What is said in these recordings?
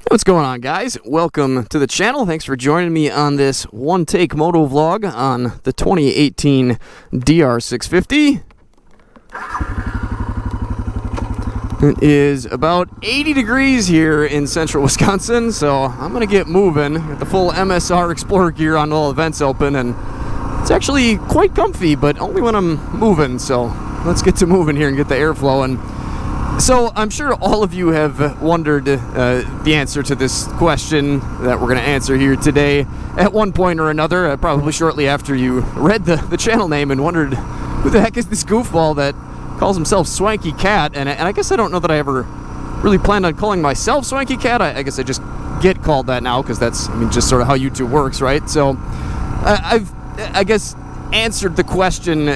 What's going on, guys? Welcome to the channel. Thanks for joining me on this one-take motovlog on the 2018 DR650. It is about 80 degrees here in central Wisconsin, so I'm gonna get moving. Got the full MSR Explorer gear on, all the vents open, and it's actually quite comfy, but only when I'm moving, so let's get to moving here and get the air flowing. So I'm sure all of you have wondered the answer to this question that we're going to answer here today at one point or another, probably shortly after you read the channel name and wondered who the heck is this goofball that calls himself Swanky Cat. And I guess I don't know that I ever really planned on calling myself Swanky Cat. I guess I just get called that now because that's, I mean, just sort of how YouTube works, right? So I guess answered the question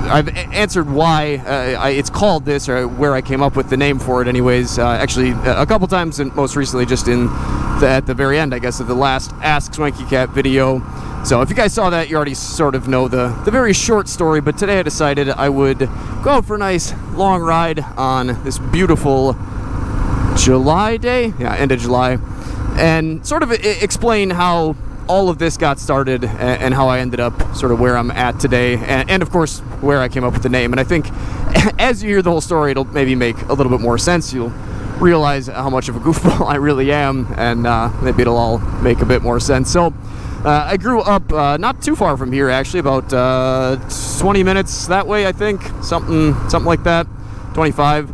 I've answered why it's called this, or where I came up with the name for it anyways, actually a couple times, and most recently just at the very end, I guess, of the last Ask Swanky Cat video. So if you guys saw that, you already sort of know the very short story, but today I decided I would go out for a nice long ride on this beautiful July day, end of July, and sort of explain how all of this got started and how I ended up sort of where I'm at today, and of course where I came up with the name. And I think as you hear the whole story, it'll maybe make a little bit more sense. You'll realize how much of a goofball I really am, and maybe it'll all make a bit more sense. So I grew up not too far from here, actually, about 20 minutes that way, I think, something like that, 25.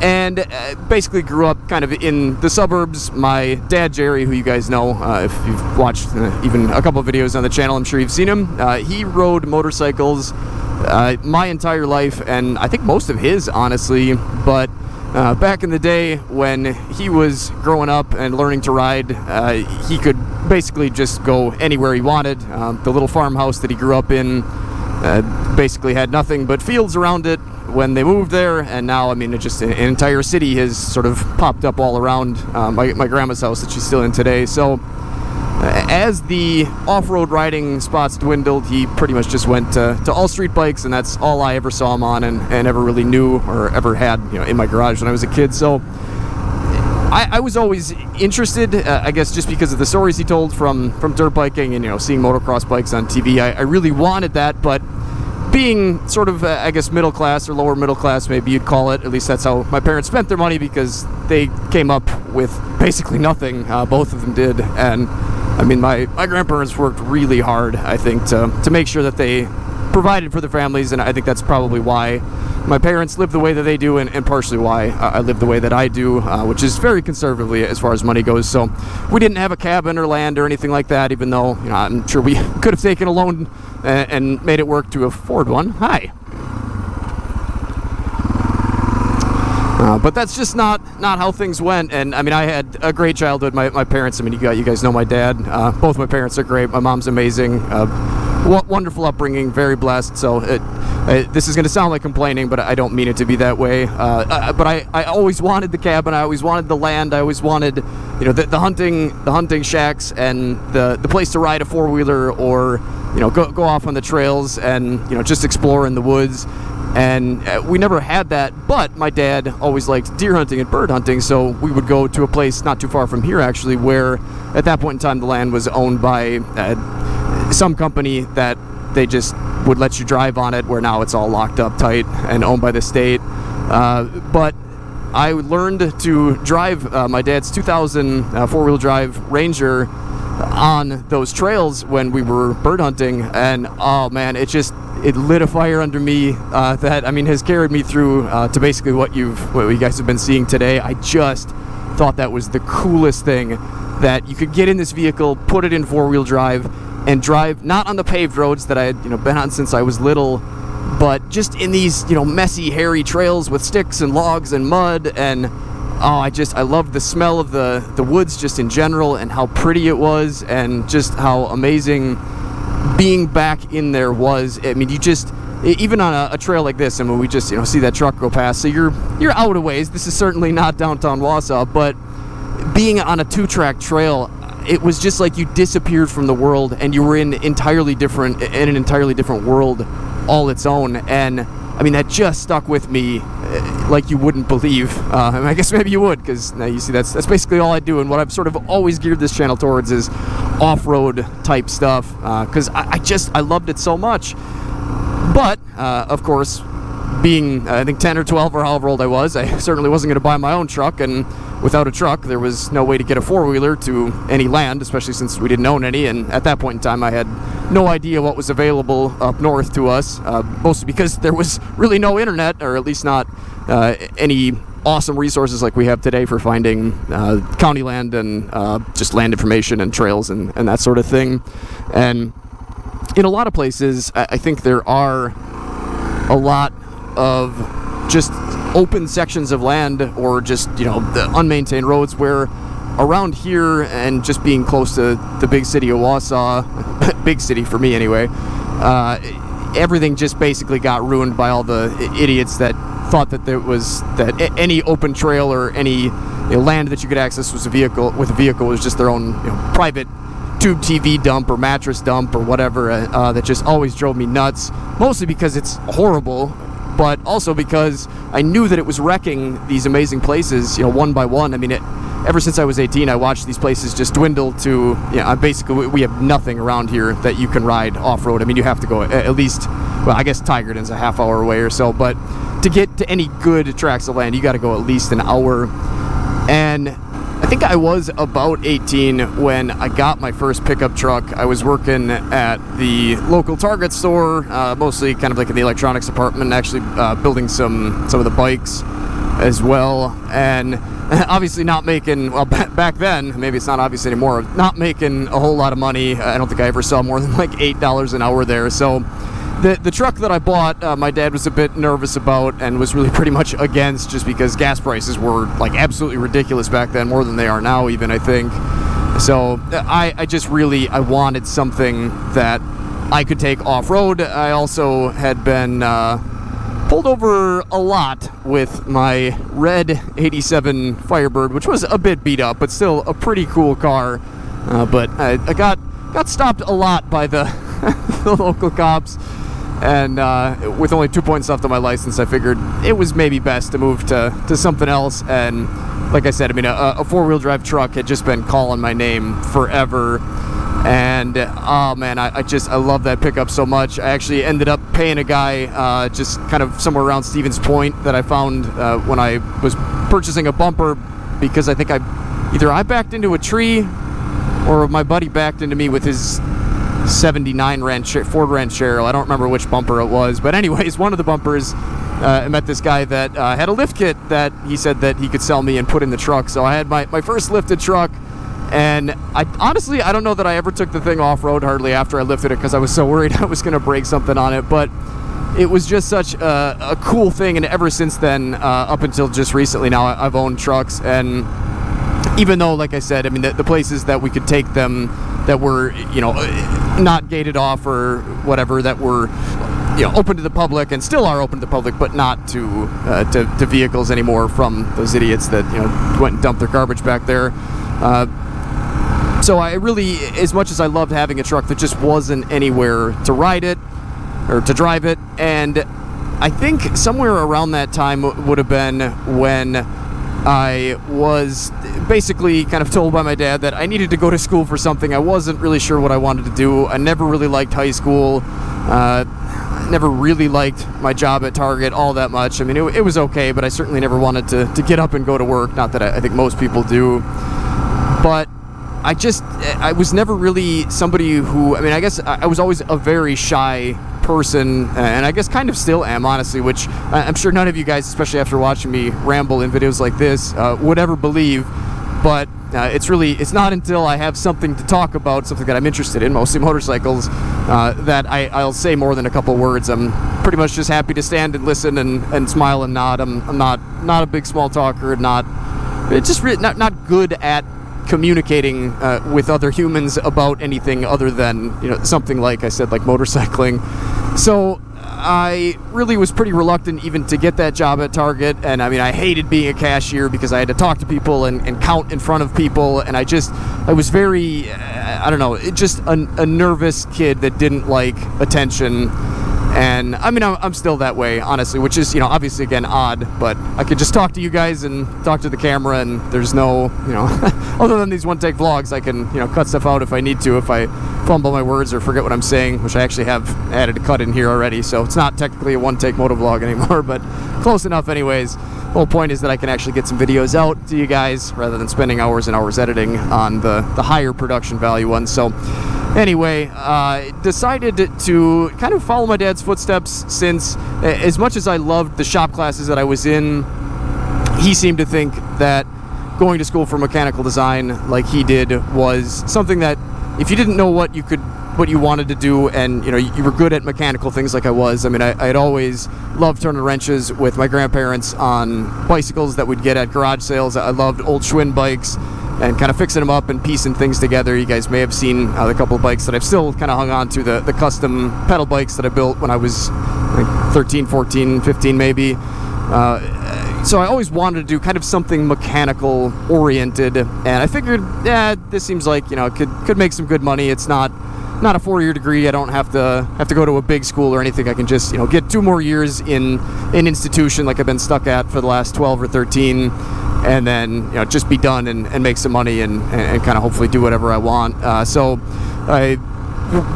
And basically grew up kind of in the suburbs. My dad, Jerry, who you guys know, if you've watched even a couple of videos on the channel, I'm sure you've seen him. He rode motorcycles my entire life, and I think most of his, honestly. But back in the day when he was growing up and learning to ride, he could basically just go anywhere he wanted. The little farmhouse that he grew up in basically had nothing but fields around it when they moved there, and now, I mean, just an entire city has sort of popped up all around my grandma's house that she's still in today. So as the off-road riding spots dwindled, he pretty much just went to all street bikes, and that's all I ever saw him on and ever really knew or ever had, in my garage when I was a kid. So I was always interested, I guess, just because of the stories he told from dirt biking and seeing motocross bikes on TV. I really wanted that, but being sort of, I guess, middle class or lower middle class, maybe you'd call it. At least that's how my parents spent their money, because they came up with basically nothing. Both of them did. And I mean, my grandparents worked really hard, I think, to make sure that they provided for their families. And I think that's probably why my parents live the way that they do, and partially why I live the way that I do, which is very conservatively as far as money goes. So we didn't have a cabin or land or anything like that, even though I'm sure we could have taken a loan and made it work to afford one. Hi. But that's just not how things went. And I mean, I had a great childhood. My parents, I mean, you guys know my dad. Both my parents are great. My mom's amazing. Wonderful upbringing, very blessed. So this is going to sound like complaining, but I don't mean it to be that way. But I always wanted the cabin. I always wanted the land. I always wanted, the hunting shacks and the place to ride a four-wheeler, or go off on the trails and just explore in the woods. And we never had that, but my dad always liked deer hunting and bird hunting, so we would go to a place not too far from here, actually, where at that point in time the land was owned by some company that they just would let you drive on it, where now it's all locked up tight and owned by the state. But I learned to drive my dad's 2000 four-wheel drive Ranger on those trails when we were bird hunting, and oh man, it lit a fire under me that, I mean, has carried me through to basically what you guys have been seeing today. I just thought that was the coolest thing, that you could get in this vehicle, put it in four-wheel drive, and drive not on the paved roads that I had been on since I was little, but just in these messy, hairy trails with sticks and logs and mud. And I loved the smell of the woods just in general, and how pretty it was, and just how amazing being back in there was. I mean, you just, even on a trail like this, and when we just, see that truck go past, so you're out a ways. This is certainly not downtown Wausau, but being on a 2-track trail, it was just like you disappeared from the world, and you were in an entirely different world all its own. And I mean, that just stuck with me like you wouldn't believe. I mean, I guess maybe you would, because now you see that's basically all I do, and what I've sort of always geared this channel towards is off-road type stuff, because I loved it so much. But of course, being I think 10 or 12 or however old I was, I certainly wasn't going to buy my own truck, and without a truck there was no way to get a 4-wheeler to any land, especially since we didn't own any. And at that point in time I had no idea what was available up north to us, mostly because there was really no internet, or at least not any awesome resources like we have today for finding county land and just land information and trails and that sort of thing. And in a lot of places I think there are a lot of just open sections of land, or just the unmaintained roads, where around here, and just being close to the big city of Wausau, big city for me anyway, everything just basically got ruined by all the idiots that thought that any open trail or any land that you could access with a vehicle was just their own private tube TV dump or mattress dump or whatever. That just always drove me nuts, mostly because it's horrible, but also because I knew that it was wrecking these amazing places, one by one. I mean, ever since I was 18, I watched these places just dwindle to, basically we have nothing around here that you can ride off-road. I mean, you have to go at least, well, I guess Tigerton's a half hour away or so, but to get to any good tracts of land, you got to go at least an hour. And I think I was about 18 when I got my first pickup truck. I was working at the local Target store, mostly kind of like in the electronics department, actually building some of the bikes as well. And obviously not making, well, back then, maybe it's not obvious anymore, not making a whole lot of money. I don't think I ever saw more than like $8 an hour there. So the truck that I bought, my dad was a bit nervous about and was really pretty much against, just because gas prices were like absolutely ridiculous back then, more than they are now even, I think. So I wanted something that I could take off-road. I also had been pulled over a lot with my red 87 Firebird, which was a bit beat up, but still a pretty cool car. But I got stopped a lot by the local cops. And with only 2 points left on my license, I figured it was maybe best to move to something else. And like I said, I mean, a four-wheel drive truck had just been calling my name forever. And oh man, I love that pickup so much. I actually ended up paying a guy just kind of somewhere around Stevens Point that I found when I was purchasing a bumper, because I think I backed into a tree, or my buddy backed into me with his 79 Ford Ranchero. I don't remember which bumper it was, but anyways, one of the bumpers, I met this guy that had a lift kit that he said that he could sell me and put in the truck. So I had my first lifted truck, and I don't know that I ever took the thing off-road hardly after I lifted it, because I was so worried I was going to break something on it. But it was just such a cool thing, and ever since then, up until just recently now, I've owned trucks. And even though, like I said, I mean, the places that we could take them that were, not gated off or whatever, that were, open to the public, and still are open to the public, but not to vehicles anymore from those idiots that, went and dumped their garbage back there. So I really, as much as I loved having a truck, there just wasn't anywhere to ride it or to drive it. And I think somewhere around that time would have been when I was basically kind of told by my dad that I needed to go to school for something. I wasn't really sure what I wanted to do. I never really liked high school. I never really liked my job at Target all that much. I mean, it was okay, but I certainly never wanted to get up and go to work. Not that I think most people do. But I was never really somebody who, I mean, I guess I was always a very shy person, and I guess kind of still am, honestly, which I'm sure none of you guys, especially after watching me ramble in videos like this, would ever believe. But it's not until I have something to talk about, something that I'm interested in, mostly motorcycles, that I'll say more than a couple words. I'm pretty much just happy to stand and listen and smile and nod. I'm not a big small talker, not just not good at communicating with other humans about anything other than, you know, something like I said, like motorcycling. So I really was pretty reluctant even to get that job at Target, and I mean, I hated being a cashier because I had to talk to people and count in front of people, and I was very, I don't know, just a nervous kid that didn't like attention. And I mean, I'm still that way, honestly, which is, you know, obviously, again, odd, but I could just talk to you guys and talk to the camera, and there's no, you know, other than these one-take vlogs, I can, you know, cut stuff out if I need to, if I fumble my words or forget what I'm saying, which I actually have added a cut in here already, so it's not technically a one-take motovlog anymore, but close enough anyways. The whole point is that I can actually get some videos out to you guys rather than spending hours and hours editing on the higher production value ones. So anyway, decided to kind of follow my dad's footsteps, since as much as I loved the shop classes that I was in, he seemed to think that going to school for mechanical design like he did was something that if you didn't know what you wanted to do, and you know, you were good at mechanical things like I was. I mean, I had always loved turning wrenches with my grandparents on bicycles that we'd get at garage sales. I loved old Schwinn bikes and kind of fixing them up and piecing things together. You guys may have seen the couple of bikes that I've still kind of hung on to, the custom pedal bikes that I built when I was like 13, 14, 15 maybe. So I always wanted to do kind of something mechanical oriented, and I figured, yeah, this seems like, you know, it could make some good money. It's not a 4-year degree. I don't have to go to a big school or anything. I can just, you know, get 2 more years in an institution like I've been stuck at for the last 12 or 13, and then, you know, just be done and make some money and kind of hopefully do whatever I want. So I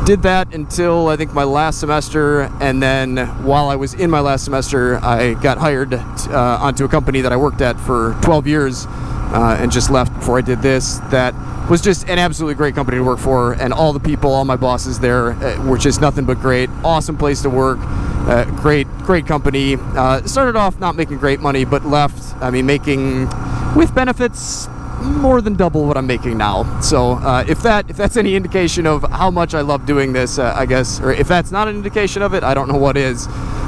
did that until I think my last semester, and then while I was in my last semester, I got hired onto a company that I worked at for 12 years and just left before I did this. That was just an absolutely great company to work for, and all the people, all my bosses there were just nothing but great. Awesome place to work. Great company. Started off not making great money, but left, I mean, making, with benefits, more than double what I'm making now. So if that's any indication of how much I love doing this, I guess, or if that's not an indication of it, I don't know what is.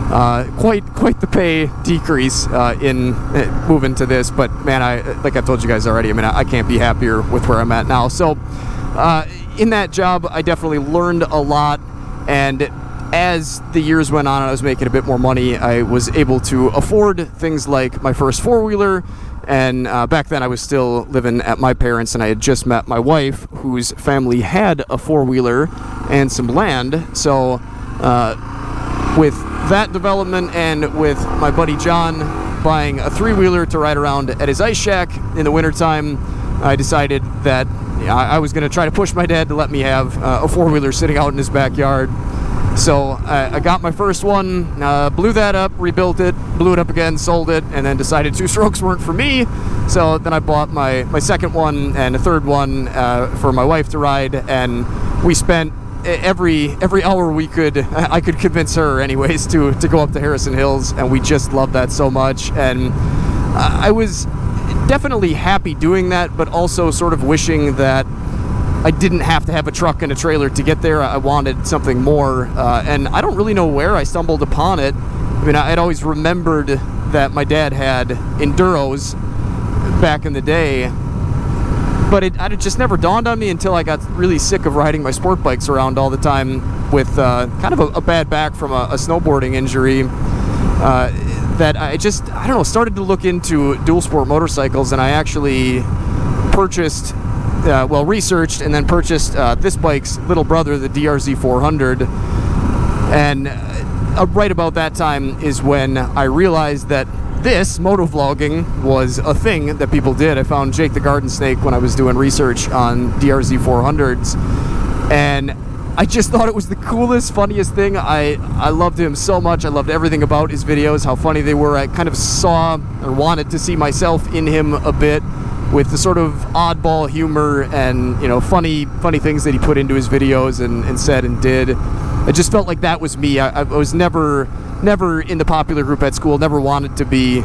Quite the pay decrease in moving to this, but man, like I've told you guys already, I mean, I can't be happier with where I'm at now. So in that job, I definitely learned a lot, and as the years went on and I was making a bit more money, I was able to afford things like my first four-wheeler. And back then I was still living at my parents', and I had just met my wife, whose family had a four-wheeler and some land. So with that development, and with my buddy John buying a three-wheeler to ride around at his ice shack in the wintertime, I decided that I was going to try to push my dad to let me have a four-wheeler sitting out in his backyard. So I got my first one, blew that up, rebuilt it, blew it up again, sold it, and then decided two-strokes weren't for me. So then I bought my second one and a third one for my wife to ride, and we spent every hour I could convince her anyways to go up to Harrison Hills, and we just loved that so much. And I was definitely happy doing that, but also sort of wishing that I didn't have to have a truck and a trailer to get there. I wanted something more, and I don't really know where I stumbled upon it. I mean, I'd always remembered that my dad had Enduros back in the day, but it just never dawned on me until I got really sick of riding my sport bikes around all the time with kind of a bad back from a snowboarding injury, that I don't know, started to look into dual sport motorcycles, and I actually purchased, researched and then purchased this bike's little brother, the DR650. And right about that time is when I realized that this motovlogging was a thing that people did. I found Jake the Garden Snake when I was doing research on DR650s, and I just thought it was the coolest, funniest thing. I loved him so much. I loved everything about his videos, how funny they were. I kind of saw or wanted to see myself in him a bit, with the sort of oddball humor and, you know, funny things that he put into his videos and said and did. I just felt like that was me. I was never in the popular group at school, never wanted to be,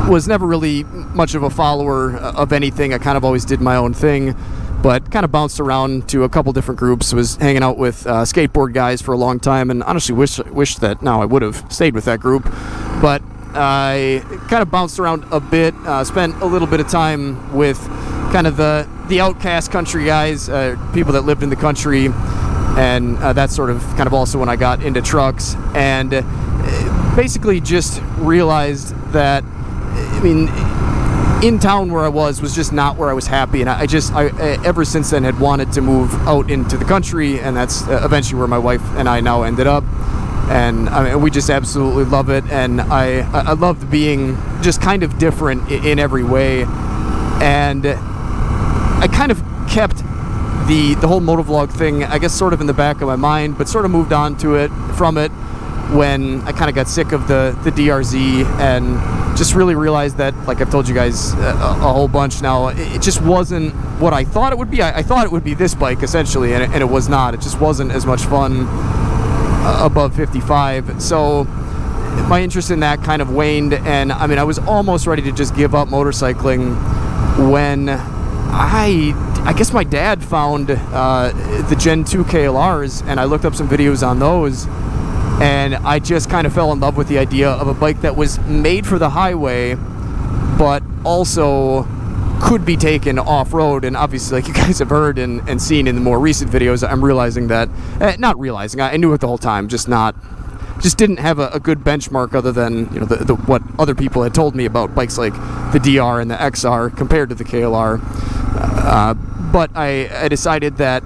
was never really much of a follower of anything. I kind of always did my own thing, but kind of bounced around to a couple different groups, was hanging out with skateboard guys for a long time, and honestly wish that now I would have stayed with that group. But I kind of bounced around a bit, spent a little bit of time with kind of the outcast country guys, people that lived in the country, and that's sort of kind of also when I got into trucks, and basically just realized that, I mean, in town where I was just not where I was happy, and I ever since then had wanted to move out into the country, and that's eventually where my wife and I now ended up. And I mean, we just absolutely love it, and I loved being just kind of different in every way. And I kind of kept the whole motovlog thing, I guess, sort of in the back of my mind, but sort of moved on from it when I kind of got sick of the DRZ, and just really realized that, like I've told you guys a whole bunch now, it just wasn't what I thought it would be. I thought it would be this bike, essentially, and it was not. It just wasn't as much fun above 55. So my interest in that kind of waned, and I mean, I was almost ready to just give up motorcycling when I guess my dad found the Gen 2 KLRs, and I looked up some videos on those, and I just kind of fell in love with the idea of a bike that was made for the highway, but also could be taken off-road. And obviously, like you guys have heard and seen in the more recent videos, I'm realizing that, not realizing, I knew it the whole time, just didn't have a good benchmark other than, you know, the what other people had told me about bikes like the DR and the XR compared to the KLR. But I decided that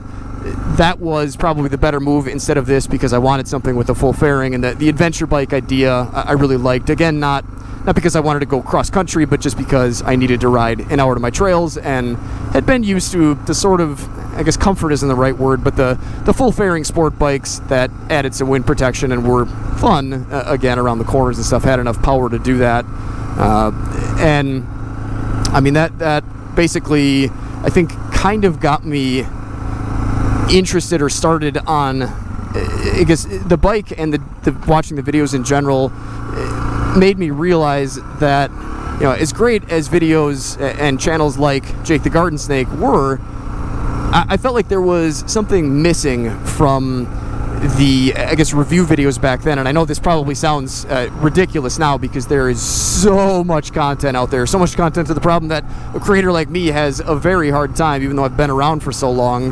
was probably the better move instead of this, because I wanted something with a full fairing, and the adventure bike idea I really liked. Again, not because I wanted to go cross country, but just because I needed to ride an hour to my trails, and had been used to the sort of, I guess comfort isn't the right word, but the full fairing sport bikes that added some wind protection and were fun, again, around the corners and stuff, had enough power to do that. And I mean, that basically, I think, kind of got me interested or started on, I guess, the bike, and the watching the videos in general made me realize that, you know, as great as videos and channels like Jake the Garden Snake were, I felt like there was something missing from the, I guess, review videos back then. And I know this probably sounds ridiculous now, because there is so much content out there, so much content to the problem that a creator like me has a very hard time, even though I've been around for so long,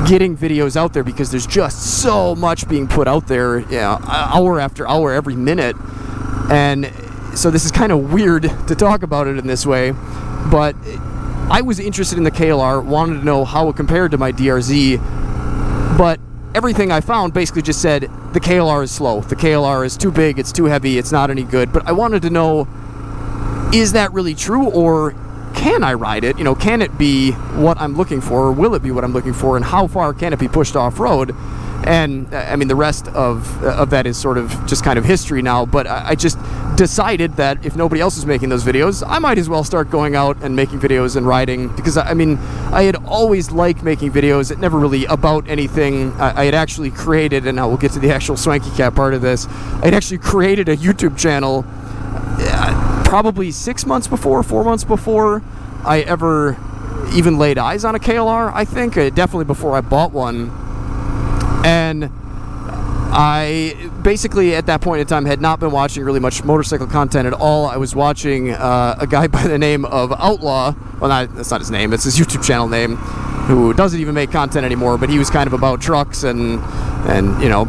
getting videos out there, because there's just so much being put out there, you know, hour after hour, every minute. And so this is kind of weird to talk about it in this way, but I was interested in the KLR, wanted to know how it compared to my DRZ, but everything I found basically just said the KLR is slow, the KLR is too big, it's too heavy, it's not any good. But I wanted to know, is that really true, or can I ride it? You know, can it be what I'm looking for, or will it be what I'm looking for, and how far can it be pushed off-road? And I mean, the rest of that is sort of just kind of history now, but I just decided that if nobody else is making those videos, I might as well start going out and making videos and riding, because I mean, I had always liked making videos. It never really about anything. I had actually created, and now we'll get to the actual Swanky Cat part of this, I had actually created a YouTube channel probably 4 months before I ever even laid eyes on a KLR, I think. Definitely before I bought one. And I basically, at that point in time, had not been watching really much motorcycle content at all. I was watching a guy by the name of Outlaw. Well, that's not his name, it's his YouTube channel name, who doesn't even make content anymore, but he was kind of about trucks and you know,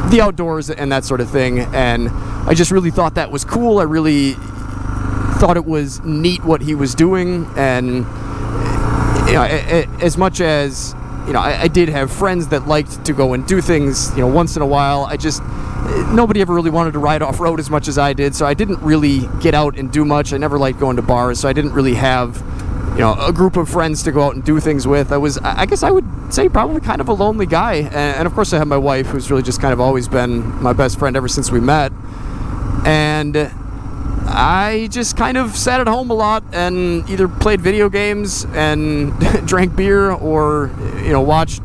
the outdoors and that sort of thing. And I just really thought that was cool. I really thought it was neat what he was doing. And, you know, as much as, you know, I did have friends that liked to go and do things, you know, once in a while, nobody ever really wanted to ride off-road as much as I did, so I didn't really get out and do much. I never liked going to bars, so I didn't really have, you know, a group of friends to go out and do things with. I guess I would say, probably kind of a lonely guy. And of course I have my wife, who's really just kind of always been my best friend ever since we met. And I just kind of sat at home a lot and either played video games and drank beer, or, you know, watched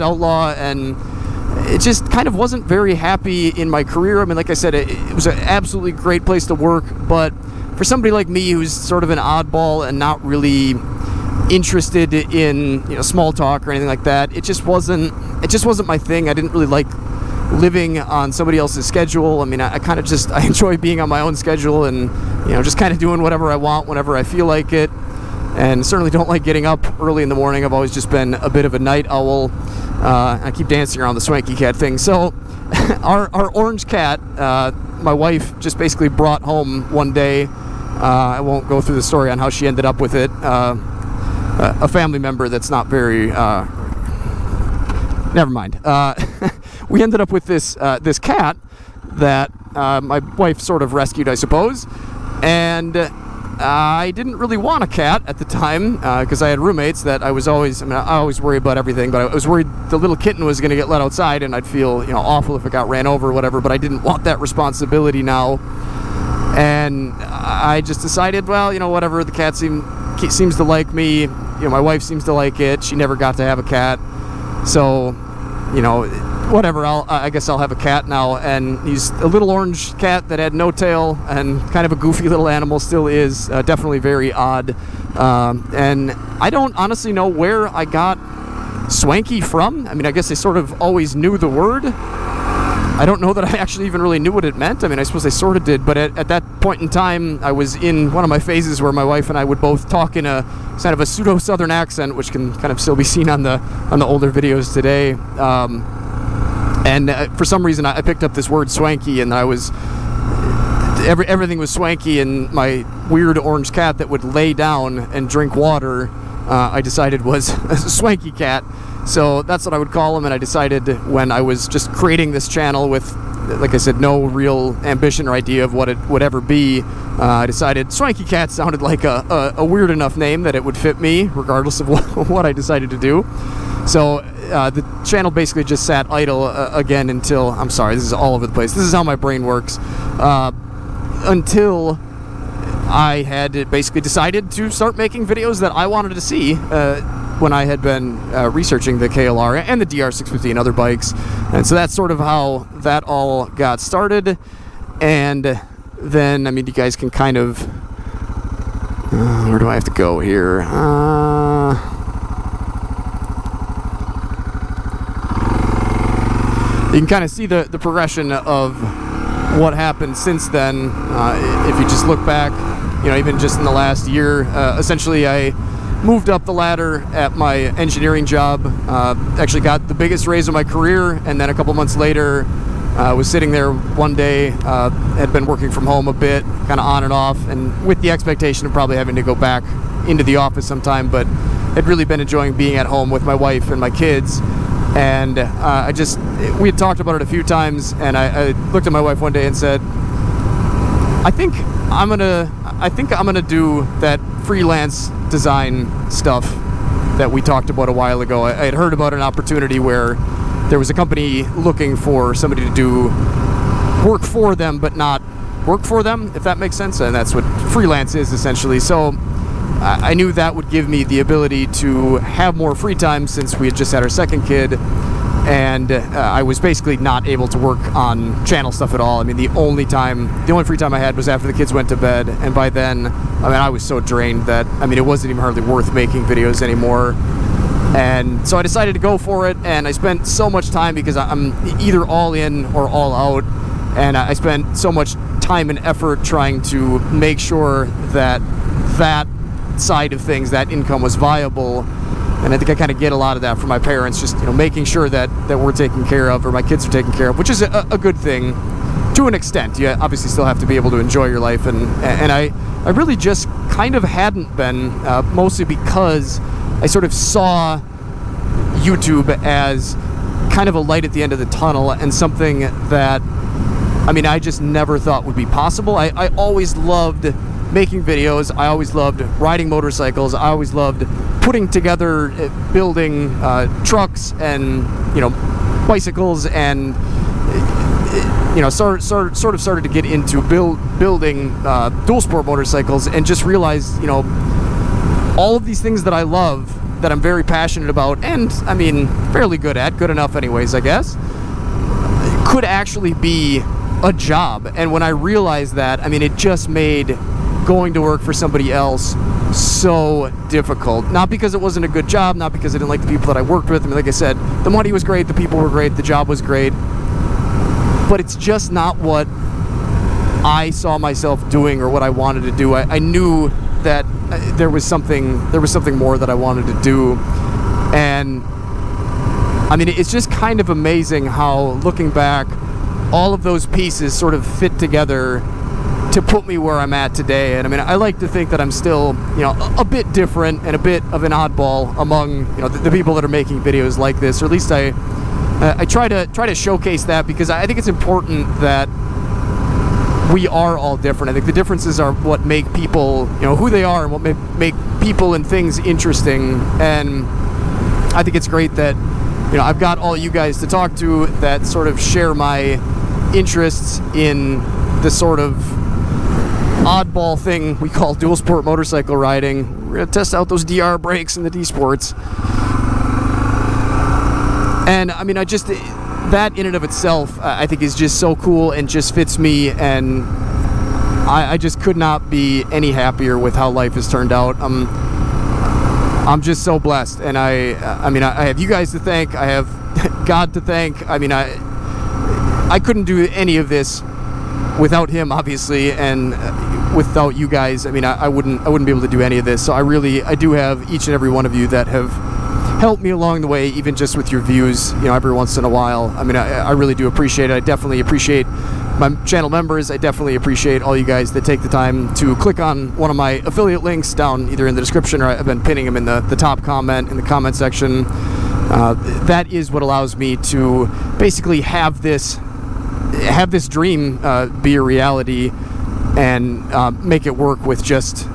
Outlaw, and it just kind of wasn't very happy in my career. I mean, like I said, it was an absolutely great place to work, but for somebody like me who's sort of an oddball and not really interested in, you know, small talk or anything like that, it just wasn't my thing. I didn't really like living on somebody else's schedule. I mean, I kind of just, I enjoy being on my own schedule and, you know, just kind of doing whatever I want whenever I feel like it. And certainly don't like getting up early in the morning. I've always just been a bit of a night owl. I keep dancing around the Swanky Cat thing. So our orange cat, my wife just basically brought home one day. I won't go through the story on how she ended up with it. A family member that's not very... never mind. We ended up with this cat that my wife sort of rescued, I suppose. And I didn't really want a cat at the time because I had roommates that I was always, I always worry about everything, but I was worried the little kitten was going to get let outside and I'd feel, you know, awful if it got ran over or whatever, but I didn't want that responsibility now. And I just decided, well, you know, whatever, the cat seems to like me, you know, my wife seems to like it, she never got to have a cat, so, you know, whatever, I guess I'll have a cat now. And he's a little orange cat that had no tail and kind of a goofy little animal, still is, definitely very odd. And I don't honestly know where I got Swanky from. I mean, I guess I sort of always knew the word. I don't know that I actually even really knew what it meant. I mean, I suppose I sort of did, but at that point in time, I was in one of my phases where my wife and I would both talk in a kind of a pseudo-Southern accent, which can kind of still be seen on the older videos today. And for some reason, I picked up this word swanky, and I was everything was swanky. And my weird orange cat that would lay down and drink water, I decided was a swanky cat. So that's what I would call him. And I decided when I was just creating this channel with, like I said, no real ambition or idea of what it would ever be, I decided Swanky Cat sounded like a weird enough name that it would fit me, regardless of what I decided to do. So the channel basically just sat idle again until, I'm sorry, this is all over the place. This is how my brain works. Until I had basically decided to start making videos that I wanted to see when I had been researching the KLR and the DR650 and other bikes. And so that's sort of how that all got started. And then, I mean, you guys can kind of... where do I have to go here? You can kind of see the progression of what happened since then. If you just look back, you know, even just in the last year, essentially I moved up the ladder at my engineering job, actually got the biggest raise of my career, and then a couple months later, was sitting there one day, had been working from home a bit, kind of on and off, and with the expectation of probably having to go back into the office sometime, but had really been enjoying being at home with my wife and my kids. And we had talked about it a few times, and I looked at my wife one day and said, I think I'm gonna do that freelance design stuff that we talked about a while ago. I had heard about an opportunity where there was a company looking for somebody to do work for them, but not work for them, if that makes sense. And that's what freelance is, essentially. So I knew that would give me the ability to have more free time since we had just had our second kid, and I was basically not able to work on channel stuff at all. I mean, the only free time I had was after the kids went to bed, and by then, I mean, I was so drained that, I mean, it wasn't even hardly worth making videos anymore. And so I decided to go for it, and I spent so much time because I'm either all in or all out, and I spent so much time and effort trying to make sure that side of things, that income was viable. And I think I kind of get a lot of that from my parents, just, you know, making sure that we're taken care of, or my kids are taken care of, which is a good thing to an extent. You obviously still have to be able to enjoy your life, and I really just kind of hadn't been, mostly because I sort of saw YouTube as kind of a light at the end of the tunnel, and something that, I mean, I just never thought would be possible. I always loved making videos. I always loved riding motorcycles. I always loved putting together, building trucks and, you know, bicycles, and, you know, sort of started to get into building dual sport motorcycles, and just realized, you know, all of these things that I love, that I'm very passionate about, and, I mean, fairly good at, good enough anyways, I guess, could actually be a job. And when I realized that, I mean, it just made going to work for somebody else so difficult. Not because it wasn't a good job, not because I didn't like the people that I worked with. I mean, like I said, the money was great, the people were great, the job was great, but it's just not what I saw myself doing or what I wanted to do. I knew that there was something more that I wanted to do. And I mean, it's just kind of amazing how, looking back, all of those pieces sort of fit together to put me where I'm at today. And I mean, I like to think that I'm still, a bit different and a bit of an oddball among, the people that are making videos like this, or at least I try to showcase that, because I think it's important that we are all different. I think the differences are what make people, who they are, and what make people and things interesting. And I think it's great that, I've got all you guys to talk to that sort of share my interests in the sort of oddball thing we call dual sport motorcycle riding. We're gonna test out those DR brakes and the D Sports. And I mean, that in and of itself, I think is just so cool and just fits me, and I just could not be any happier with how life has turned out. I'm just so blessed, and I mean, I have you guys to thank. I have God to thank. I mean, I couldn't do any of this without him, obviously, and without you guys. I mean, I wouldn't be able to do any of this. So I do have each and every one of you that have helped me along the way, even just with your views, every once in a while. I mean, I really do appreciate it. I definitely appreciate my channel members. I definitely appreciate all you guys that take the time to click on one of my affiliate links down either in the description, or I've been pinning them in the top comment in the comment section. That is what allows me to basically have this dream be a reality, and make it work with just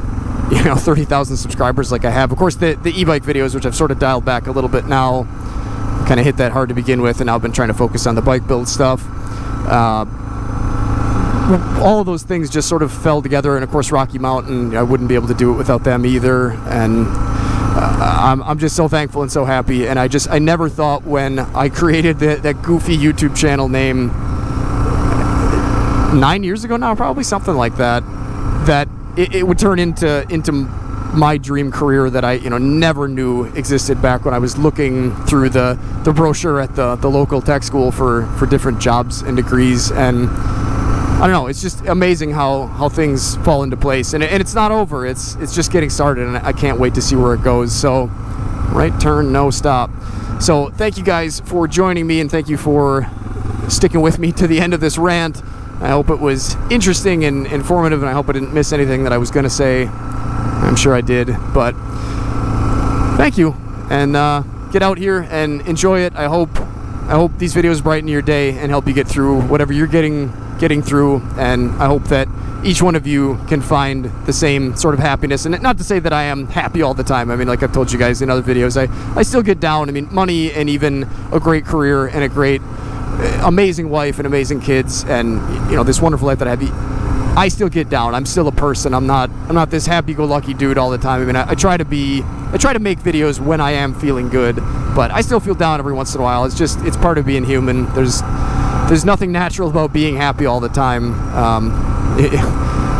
30,000 subscribers like I have. Of course, the e-bike videos, which I've sort of dialed back a little bit now, kind of hit that hard to begin with, and now I've been trying to focus on the bike build stuff. All of those things just sort of fell together, and of course Rocky Mountain, I wouldn't be able to do it without them either. And I'm just so thankful and so happy. And I never thought when I created that goofy YouTube channel name 9 years ago now, probably something like that, that it would turn into my dream career that I never knew existed back when I was looking through the brochure at the local tech school for different jobs and degrees. And I don't know, it's just amazing how things fall into place, and it's not over. It's just getting started, and I can't wait to see where it goes. So, right turn, no stop. So thank you guys for joining me, and thank you for sticking with me to the end of this rant. I hope it was interesting and informative, and I hope I didn't miss anything that I was going to say. I'm sure I did, but thank you, and get out here and enjoy it. I hope these videos brighten your day and help you get through whatever you're getting through, and I hope that each one of you can find the same sort of happiness. And not to say that I am happy all the time. I mean, like I've told you guys in other videos, I still get down. I mean, money and even a great career and a great amazing wife and amazing kids, and this wonderful life that I have, I still get down. I'm still a person. I'm not this happy-go-lucky dude all the time. I mean, I try to make videos when I am feeling good, but I still feel down every once in a while. It's part of being human. There's nothing natural about being happy all the time.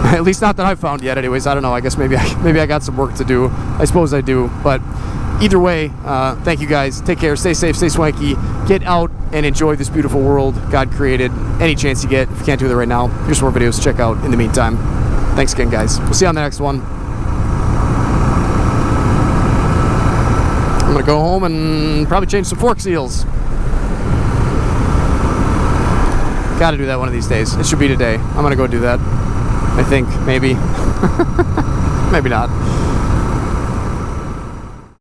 At least not that I've found yet. Anyways, I don't know. I guess maybe I got some work to do. I suppose I do. But either way, thank you guys. Take care. Stay safe. Stay swanky. Get out and enjoy this beautiful world God created. Any chance you get. If you can't do that right now, here's some more videos to check out in the meantime. Thanks again, guys. We'll see you on the next one. I'm gonna go home and probably change some fork seals. Gotta do that one of these days. It should be today. I'm gonna go do that. I think, maybe. Maybe not.